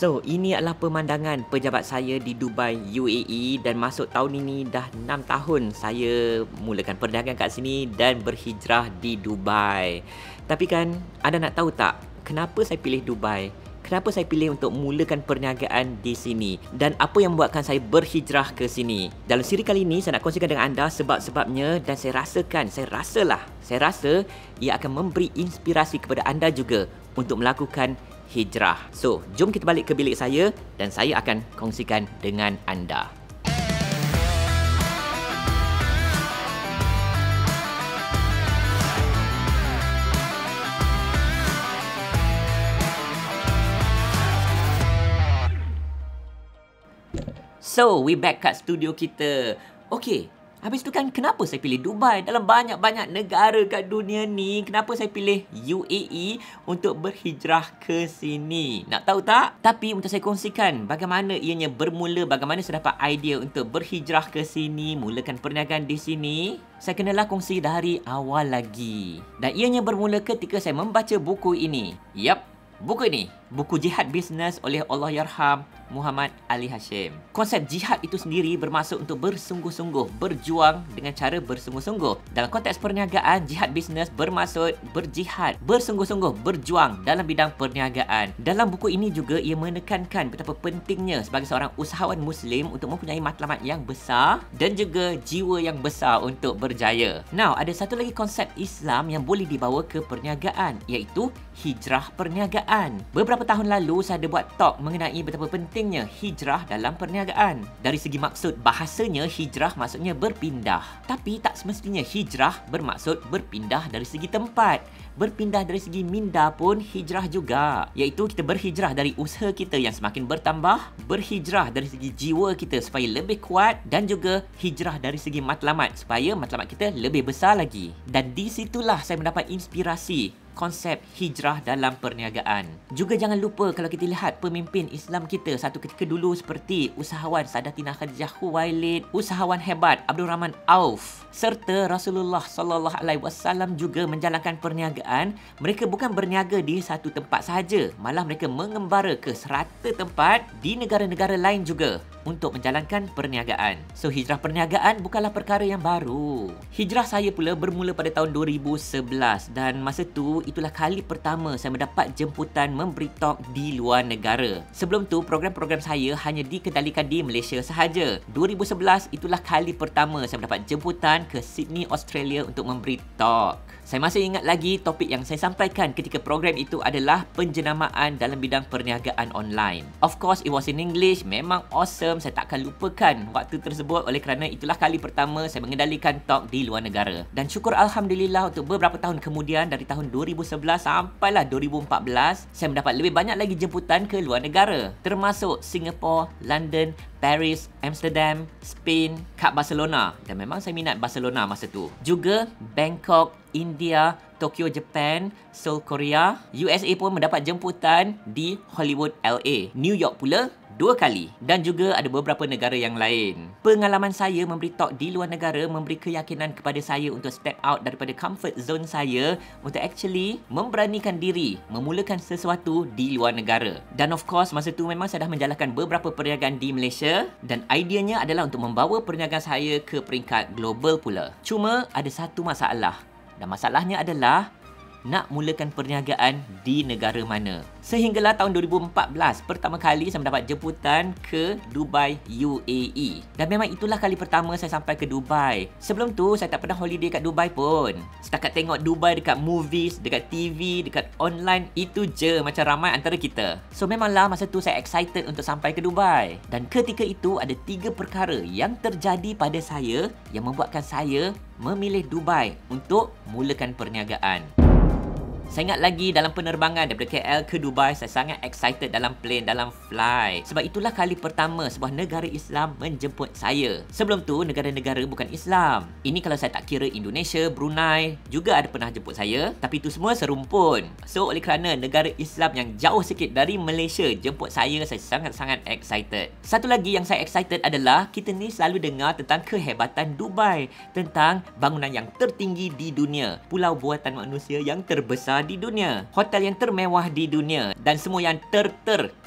So, ini adalah pemandangan pejabat saya di Dubai, UAE, dan masuk tahun ini dah 6 tahun saya mulakan perniagaan kat sini dan berhijrah di Dubai. Tapi kan, anda nak tahu tak, kenapa saya pilih Dubai? Kenapa saya pilih untuk mulakan perniagaan di sini? Dan apa yang membuatkan saya berhijrah ke sini? Dalam siri kali ini, saya nak kongsikan dengan anda sebab-sebabnya dan saya rasa ia akan memberi inspirasi kepada anda juga untuk melakukan hijrah. So, jom kita balik ke bilik saya dan saya akan kongsikan dengan anda. So, we back kat studio kita. Okay, habis tu kan kenapa saya pilih Dubai? Dalam banyak-banyak negara kat dunia ni, kenapa saya pilih UAE untuk berhijrah ke sini? Nak tahu tak? Tapi untuk saya kongsikan bagaimana ianya bermula, bagaimana saya dapat idea untuk berhijrah ke sini, mulakan perniagaan di sini. Saya kenalah kongsi dari awal lagi. Dan ianya bermula ketika saya membaca buku ini. Yap, buku ini. Buku Jihad Bisnes oleh Allahyarham Muhammad Ali Hashim. Konsep jihad itu sendiri bermaksud untuk bersungguh-sungguh, berjuang dengan cara bersungguh-sungguh. Dalam konteks perniagaan, jihad bisnes bermaksud berjihad, bersungguh-sungguh, berjuang dalam bidang perniagaan. Dalam buku ini juga ia menekankan betapa pentingnya sebagai seorang usahawan Muslim untuk mempunyai matlamat yang besar dan juga jiwa yang besar untuk berjaya. Now, ada satu lagi konsep Islam yang boleh dibawa ke perniagaan, iaitu hijrah perniagaan. Beberapa tahun lalu saya ada buat talk mengenai betapa pentingnya hijrah dalam perniagaan. Dari segi maksud bahasanya, hijrah maksudnya berpindah. Tapi tak semestinya hijrah bermaksud berpindah dari segi tempat. Berpindah dari segi minda pun hijrah juga. Iaitu kita berhijrah dari usaha kita yang semakin bertambah, berhijrah dari segi jiwa kita supaya lebih kuat dan juga hijrah dari segi matlamat supaya matlamat kita lebih besar lagi. Dan di situlah saya mendapat inspirasi konsep hijrah dalam perniagaan. Juga jangan lupa kalau kita lihat pemimpin Islam kita satu ketika dulu seperti usahawan Sadatina Khadijah Khuwailid, usahawan hebat Abdul Rahman Auf, serta Rasulullah sallallahu alaihi wasallam juga menjalankan perniagaan. Mereka bukan berniaga di satu tempat sahaja, malah mereka mengembara ke serata tempat di negara-negara lain juga untuk menjalankan perniagaan. So, hijrah perniagaan bukanlah perkara yang baru. Hijrah saya pula bermula pada tahun 2011 dan masa tu itulah kali pertama saya mendapat jemputan memberi talk di luar negara. Sebelum tu, program-program saya hanya dikendalikan di Malaysia sahaja. 2011 itulah kali pertama saya mendapat jemputan ke Sydney, Australia untuk memberi talk. Saya masih ingat lagi topik yang saya sampaikan ketika program itu adalah penjenamaan dalam bidang perniagaan online. Of course, it was in English. Memang awesome. Saya takkan lupakan waktu tersebut oleh kerana itulah kali pertama saya mengendalikan talk di luar negara. Dan syukur Alhamdulillah untuk beberapa tahun kemudian dari tahun 2011 sampailah 2014, saya mendapat lebih banyak lagi jemputan ke luar negara. Termasuk Singapore, London, Paris, Amsterdam, Spain, kat Barcelona. Dan memang saya minat Barcelona masa tu. Juga Bangkok, India, Tokyo, Japan, Seoul, Korea, USA pun mendapat jemputan di Hollywood, LA. New York pula 2 kali dan juga ada beberapa negara yang lain. Pengalaman saya memberi talk di luar negara memberi keyakinan kepada saya untuk step out daripada comfort zone saya untuk actually memberanikan diri memulakan sesuatu di luar negara. Dan of course masa tu memang saya dah menjalankan beberapa perniagaan di Malaysia dan ideanya adalah untuk membawa perniagaan saya ke peringkat global pula. Cuma ada satu masalah. Dan masalahnya adalah nak mulakan perniagaan di negara mana. Sehinggalah tahun 2014, pertama kali saya mendapat jemputan ke Dubai, UAE. Dan memang itulah kali pertama saya sampai ke Dubai. Sebelum tu, saya tak pernah holiday kat Dubai pun. Setakat tengok Dubai dekat movies, dekat TV, dekat online, itu je macam ramai antara kita. So memanglah masa tu saya excited untuk sampai ke Dubai. Dan ketika itu ada 3 perkara yang terjadi pada saya yang membuatkan saya memilih Dubai untuk mulakan perniagaan. Saya ingat lagi dalam penerbangan daripada KL ke Dubai, saya sangat excited dalam plane, dalam flight. Sebab itulah kali pertama sebuah negara Islam menjemput saya. Sebelum tu, negara-negara bukan Islam. Ini kalau saya tak kira Indonesia, Brunei, juga ada pernah jemput saya. Tapi itu semua serumpun. So, oleh kerana negara Islam yang jauh sikit dari Malaysia jemput saya sangat-sangat excited. Satu lagi yang saya excited adalah kita ni selalu dengar tentang kehebatan Dubai. Tentang bangunan yang tertinggi di dunia. Pulau buatan manusia yang terbesar di dunia, hotel yang termewah di dunia, dan semua yang ter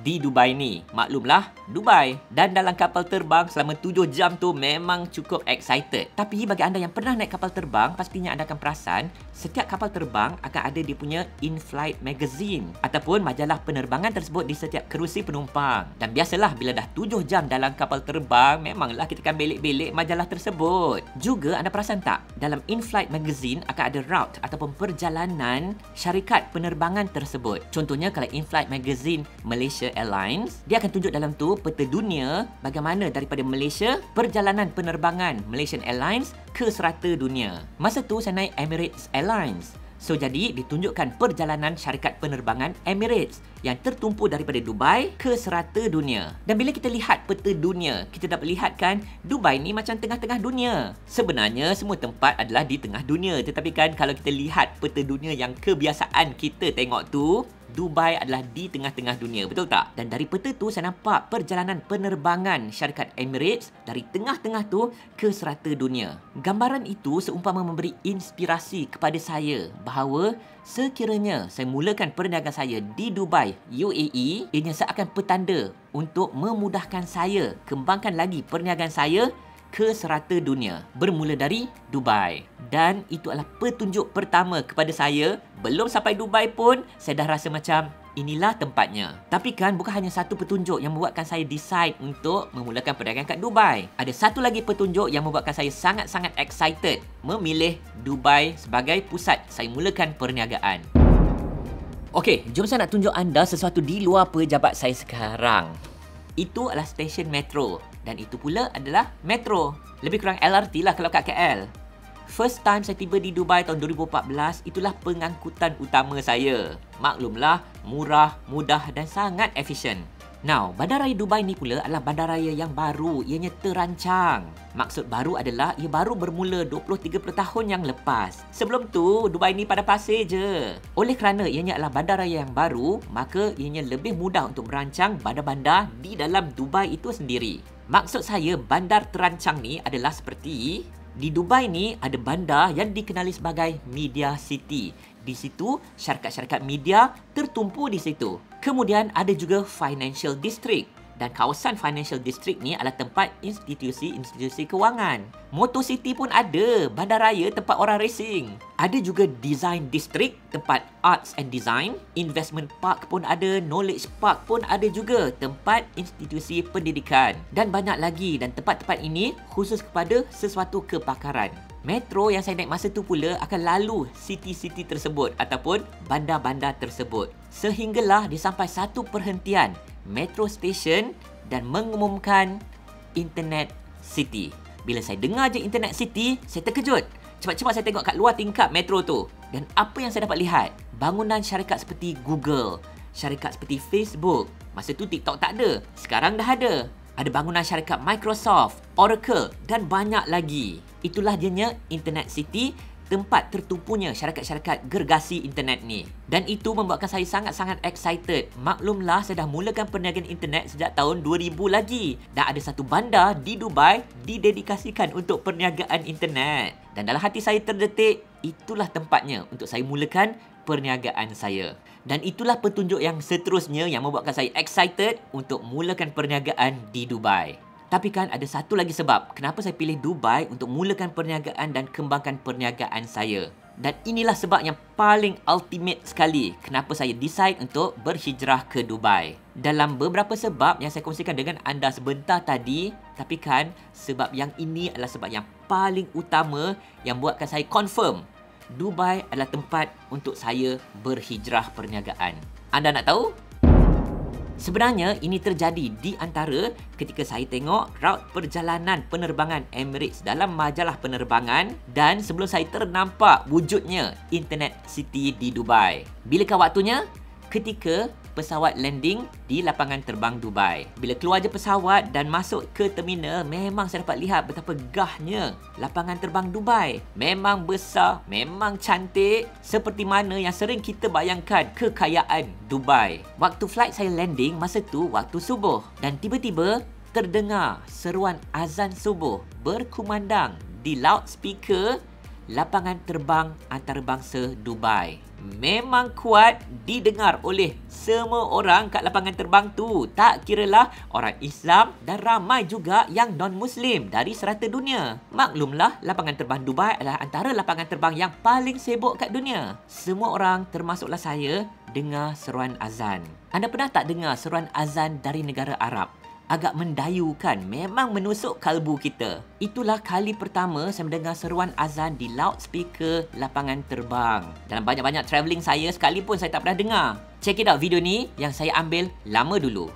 di Dubai ni. Maklumlah, Dubai. Dan dalam kapal terbang selama 7 jam tu memang cukup excited. Tapi bagi anda yang pernah naik kapal terbang, pastinya anda akan perasan setiap kapal terbang akan ada dia punya in-flight magazine ataupun majalah penerbangan tersebut di setiap kerusi penumpang. Dan biasalah bila dah 7 jam dalam kapal terbang, memanglah kita akan belik-belik majalah tersebut. Juga anda perasan tak, dalam in-flight magazine akan ada route ataupun perjalanan syarikat penerbangan tersebut. Contohnya kalau in-flight magazine Malaysia Airlines, dia akan tunjuk dalam tu peta dunia bagaimana daripada Malaysia perjalanan penerbangan Malaysian Airlines ke serata dunia. Masa tu saya naik Emirates Airlines. So jadi ditunjukkan perjalanan syarikat penerbangan Emirates yang tertumpu daripada Dubai ke serata dunia. Dan bila kita lihat peta dunia, kita dapat lihat kan Dubai ni macam tengah-tengah dunia. Sebenarnya semua tempat adalah di tengah dunia, tetapi kan kalau kita lihat peta dunia yang kebiasaan kita tengok tu, Dubai adalah di tengah-tengah dunia, betul tak? Dan dari peta tu saya nampak perjalanan penerbangan syarikat Emirates dari tengah-tengah tu ke serata dunia. Gambaran itu seumpama memberi inspirasi kepada saya bahawa sekiranya saya mulakan perniagaan saya di Dubai, UAE, ianya seakan petanda untuk memudahkan saya kembangkan lagi perniagaan saya ke serata dunia bermula dari Dubai. Dan itu adalah petunjuk pertama kepada saya. Belum sampai Dubai pun saya dah rasa macam inilah tempatnya. Tapi kan bukan hanya satu petunjuk yang membuatkan saya decide untuk memulakan perniagaan kat Dubai. Ada satu lagi petunjuk yang membuatkan saya sangat-sangat excited memilih Dubai sebagai pusat saya mulakan perniagaan. Okey, jom saya nak tunjuk anda sesuatu di luar pejabat saya sekarang. Itu adalah stesen metro. Dan itu pula adalah metro. Lebih kurang LRT lah kalau kat KL. First time saya tiba di Dubai tahun 2014, itulah pengangkutan utama saya. Maklumlah, murah, mudah dan sangat efisien. Now, bandaraya Dubai ni pula adalah bandaraya yang baru, ianya terancang. Maksud baru adalah ia baru bermula 20-30 tahun yang lepas. Sebelum tu, Dubai ni pada pasir je. Oleh kerana ianya adalah bandaraya yang baru, maka ianya lebih mudah untuk merancang bandar-bandar di dalam Dubai itu sendiri. Maksud saya bandar terancang ni adalah seperti di Dubai ni ada bandar yang dikenali sebagai Media City. Di situ syarikat-syarikat media tertumpu di situ. Kemudian ada juga Financial District. Dan kawasan Financial District ni adalah tempat institusi-institusi kewangan. Motor City pun ada, bandaraya tempat orang racing. Ada juga Design District, tempat Arts and Design. Investment Park pun ada, Knowledge Park pun ada juga, tempat institusi pendidikan. Dan banyak lagi, dan tempat-tempat ini khusus kepada sesuatu kepakaran. Metro yang saya naik masa tu pula akan lalu city-city tersebut ataupun bandar-bandar tersebut. Sehinggalah dia sampai satu perhentian, Metro Station, dan mengumumkan Internet City. Bila saya dengar je Internet City, saya terkejut. Cepat-cepat saya tengok kat luar tingkap metro tu. Dan apa yang saya dapat lihat? Bangunan syarikat seperti Google, syarikat seperti Facebook. Masa tu TikTok tak ada, sekarang dah ada. Ada bangunan syarikat Microsoft, Oracle dan banyak lagi. Itulah dianya Internet City, tempat tertumpunya syarikat-syarikat gergasi internet ni. Dan itu membuatkan saya sangat-sangat excited. Maklumlah saya dah mulakan perniagaan internet sejak tahun 2000 lagi. Dan ada satu bandar di Dubai didedikasikan untuk perniagaan internet. Dan dalam hati saya terdetik, itulah tempatnya untuk saya mulakan perniagaan saya. Dan itulah petunjuk yang seterusnya yang membuatkan saya excited untuk mulakan perniagaan di Dubai. Tapi kan ada satu lagi sebab kenapa saya pilih Dubai untuk mulakan perniagaan dan kembangkan perniagaan saya. Dan inilah sebab yang paling ultimate sekali kenapa saya decide untuk berhijrah ke Dubai. Dalam beberapa sebab yang saya kongsikan dengan anda sebentar tadi, tapi kan sebab yang ini adalah sebab yang paling utama yang buatkan saya confirm Dubai adalah tempat untuk saya berhijrah perniagaan. Anda nak tahu? Sebenarnya ini terjadi di antara ketika saya tengok route perjalanan penerbangan Emirates dalam majalah penerbangan dan sebelum saya ternampak wujudnya Internet City di Dubai. Bilakah waktunya? Ketika pesawat landing di lapangan terbang Dubai. Bila keluar je pesawat dan masuk ke terminal, memang saya dapat lihat betapa gahnya lapangan terbang Dubai. Memang besar, memang cantik, seperti mana yang sering kita bayangkan kekayaan Dubai. Waktu flight saya landing, masa tu waktu subuh. Dan tiba-tiba terdengar seruan azan subuh berkumandang di loudspeaker lapangan terbang antarabangsa Dubai. memang kuat didengar oleh semua orang kat lapangan terbang tu. Tak kiralah orang Islam dan ramai juga yang non-Muslim dari serata dunia. Maklumlah, lapangan terbang Dubai adalah antara lapangan terbang yang paling sibuk kat dunia. Semua orang, termasuklah saya, dengar seruan azan. Anda pernah tak dengar seruan azan dari negara Arab? Agak mendayukan, memang menusuk kalbu kita. Itulah kali pertama saya mendengar seruan azan di loudspeaker lapangan terbang. Dalam banyak-banyak travelling saya, sekalipun saya tak pernah dengar. Check it out video ni yang saya ambil lama dulu.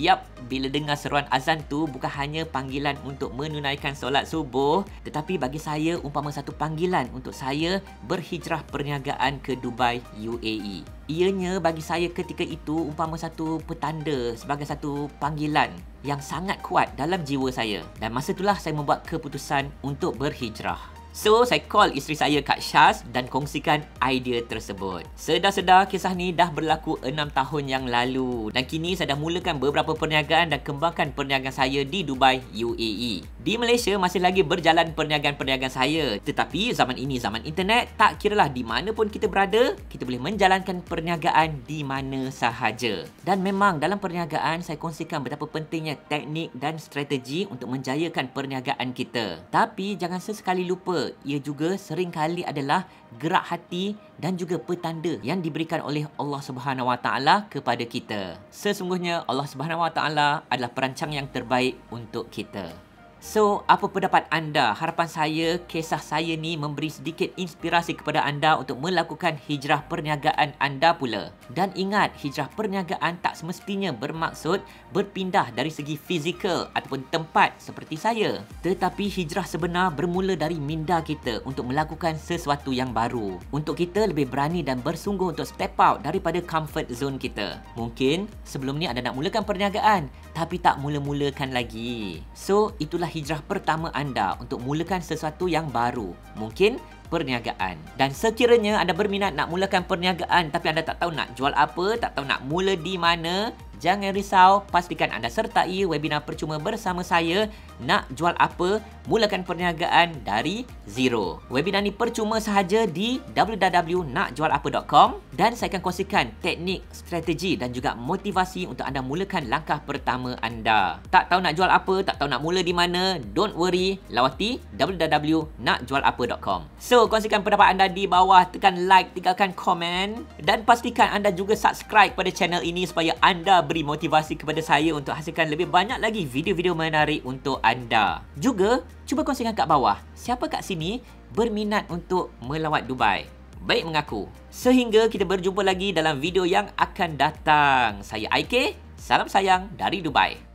Yap, bila dengar seruan azan tu bukan hanya panggilan untuk menunaikan solat subuh, tetapi bagi saya umpama satu panggilan untuk saya berhijrah perniagaan ke Dubai, UAE. Ianya bagi saya ketika itu umpama satu petanda, sebagai satu panggilan yang sangat kuat dalam jiwa saya. Dan masa itulah saya membuat keputusan untuk berhijrah. So, saya call isteri saya Kak Syaz dan kongsikan idea tersebut. Sedar-sedar kisah ni dah berlaku 6 tahun yang lalu. Dan kini saya dah mulakan beberapa perniagaan dan kembangkan perniagaan saya di Dubai, UAE. Di Malaysia masih lagi berjalan perniagaan-perniagaan saya. Tetapi zaman ini zaman internet, tak kiralah di mana pun kita berada, kita boleh menjalankan perniagaan di mana sahaja. Dan memang dalam perniagaan saya kongsikan betapa pentingnya teknik dan strategi untuk menjayakan perniagaan kita. Tapi jangan sesekali lupa, ia juga seringkali adalah gerak hati dan juga petanda yang diberikan oleh Allah Subhanahu Wa Taala kepada kita. Sesungguhnya Allah Subhanahu Wa Taala adalah perancang yang terbaik untuk kita. So, apa pendapat anda? Harapan saya, kisah saya ni memberi sedikit inspirasi kepada anda untuk melakukan hijrah perniagaan anda pula. Dan ingat, hijrah perniagaan tak semestinya bermaksud berpindah dari segi fizikal ataupun tempat seperti saya. Tetapi hijrah sebenar bermula dari minda kita untuk melakukan sesuatu yang baru. Untuk kita lebih berani dan bersungguh untuk step out daripada comfort zone kita. Mungkin sebelum ni anda nak mulakan perniagaan tapi tak mula-mulakan lagi. So, itulah hijrah pertama anda untuk mulakan sesuatu yang baru. Mungkin perniagaan. Dan sekiranya anda berminat nak mulakan perniagaan tapi anda tak tahu nak jual apa, tak tahu nak mula di mana, jangan risau, pastikan anda sertai webinar percuma bersama saya. Nak jual apa, mulakan perniagaan dari zero. Webinar ni percuma sahaja di www.nakjualapa.com dan saya akan kongsikan teknik, strategi dan juga motivasi untuk anda mulakan langkah pertama anda. Tak tahu nak jual apa, tak tahu nak mula di mana, don't worry, lawati www.nakjualapa.com. So, kongsikan pendapat anda di bawah, tekan like, tinggalkan komen dan pastikan anda juga subscribe pada channel ini supaya anda beri motivasi kepada saya untuk hasilkan lebih banyak lagi video-video menarik untuk anda. Juga, cuba kongsikan kat bawah, siapa kat sini berminat untuk melawat Dubai? Baik mengaku. Sehingga kita berjumpa lagi dalam video yang akan datang. Saya Aike, salam sayang dari Dubai.